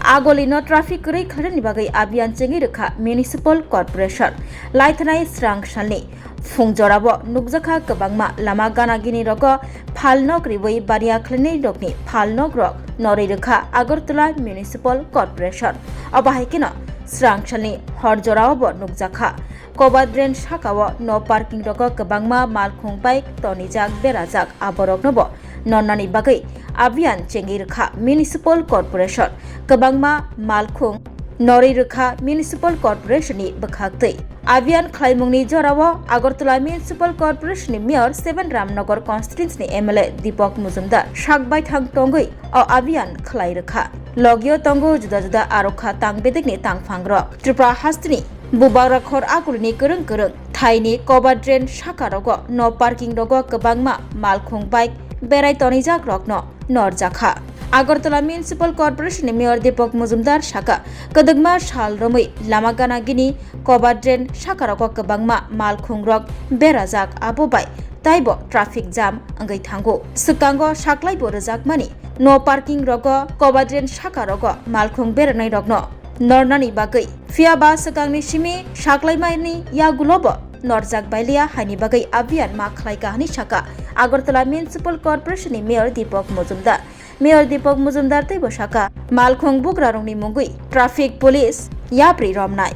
Agolino traffic rei bagai abian cengi rekha municipal corporation laithanai srang shalni fungjorabo nukjakha kabangma lama gana gini rogo phalnok riboi baria khleni rokni phalnok rok nori rekha Agartala municipal corporation abahaikino srang shalni horjorabo nukjakha Koba drain shakawo no parking rogo kabangma malkhung bike tonijak berajak aboroknobo nonnani bagai abian cengi rekha municipal corporation kabangma malkhung nori rekha municipal corporation ni bakhaktai abian khlaimungni jorawo Agartala municipal corporation ni mayor 7 Ramnagar constituency ni MLA Deepak Mujumdar shakbai thang tongoi o abian khlai rekha logio tongo juda juda arokha tangbedek ni tangphangro Tripura hastini Bubarakhor akulni kereng thaini Koba drain shaka rogo no parking rogo kabangma malkhung bike berai tonijak rokno norjakha Agartala municipal corporation ni mayor Deepak Mujumdar shaka kadagma shal romoi lamagana gini Koba drain shaka rogo kabangma malkhung rok berajak abobai taibo traffic jam angai thango sukango shaklai borajak mani no parking rogo Koba drain shaka rogo malkhung beranai rokno Nornani bagai fiaba sakangni simi shaklai maini ya gulobo Norjak Bailia Hani Bagai Abian Maklai Kahani Shaka Agartala Municipal Corporation ni Mayor Deepak Mujumdar Mayor Deepak Mujumdar taibo shaka Malkhung Bugrarongni mungui Traffic Police Yapri Romnai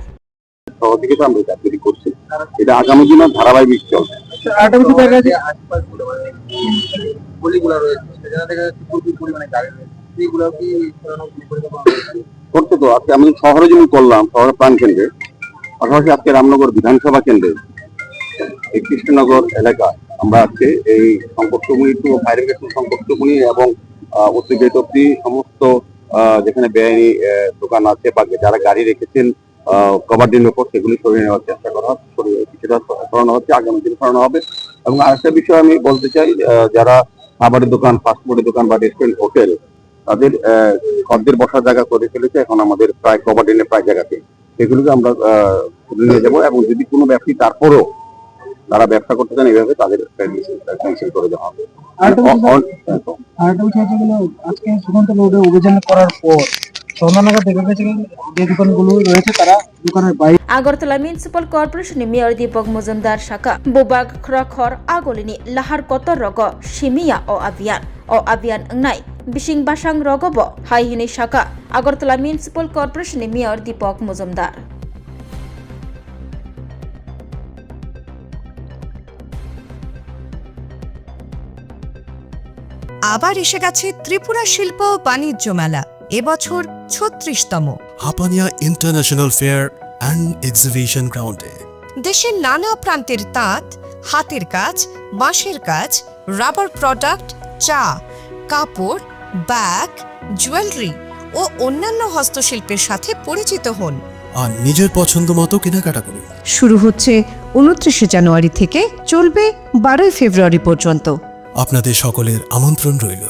সহযোগিতা আমরা চাকরি করছি এটা আগামী দিনে ধারাবাহিক চলবে আগামী জায়গায় যে আশপাশ গলিগুলো রয়েছে সেখানে থেকে প্রচুর পরিমাণে গাড়ি রয়েছে সেইগুলো কি করতে তো আজকে আমি শহরে যেমন করলাম শহরের প্রাণ কেন্দ্রে পাশাপাশি আজকে রামনগর বিধানসভা কেন্দ্রে এই কৃষ্ণনগর এলাকা আমরা আজকে এই সংপর্কমূলী টু ফায়ার ব্রিগেড সংপর্কমূলী এবং উত্তর গেট অব্দি সমস্ত যেখানে বেআইনি দোকান আছে বা যারা গাড়ি রেখেছেন কভার ড্রেনের উপর সেগুলি সরিয়ে নেওয়ার চেষ্টা করা হচ্ছে কিছুটা সরানো হচ্ছে আগামী দিন সরানো হবে এবং আরেকটা বিষয় আমি বলতে চাই যারা খাবারের দোকান ফাস্টফুডের দোকান বা রেস্টুরেন্ট হোটেল তাদের খদ্দের বসার জায়গা করে ফেলেছে এখন আমাদের প্রায় কভার ড্রেনের প্রায় জায়গাতে সেগুলোকে আমরা তুলে নিয়ে যাবো এবং যদি কোনো ব্যক্তি তারপরেও তারা ব্যবসা করতে চান এইভাবে তাদের ক্যান্সেল করে দেওয়া হবে আরেকটা বিষয় হলো আজকে সুকান্ত রোডে অভিযান করার পর সন্ধাননগর দেখা গেছে যে দোকানগুলো রয়েছে তারা দোকানের বাইরে Agartala Municipal Corporation ni Mayor Deepak Mujumdar shaka Bubag Khrakhor agolini lahar kotor rogo shimiya o abian ngnai bising basang rogo bo hai hini shaka Agartala Municipal Corporation ni Mayor Deepak Mujumdar আবার এসে গেছে ত্রিপুরা শিল্প ও বাণিজ্য মেলা এবছর ৩৬তম Hapania international fair and exhibition গ্রাউন্ডে দেশের নানা প্রান্তের তাঁত হাতের কাজ বাঁশের কাজ রাবার প্রোডাক্ট চা কাপড় ব্যাগ জুয়েলারি ও অন্যান্য হস্তশিল্পের সাথে পরিচিত হন আর নিজের পছন্দ মতো কেনাকাটা করুন। শুরু হচ্ছে ২৯ জানুয়ারি থেকে চলবে ১২ ফেব্রুয়ারি পর্যন্ত আপনাদের সকলের আমন্ত্রণ রইল।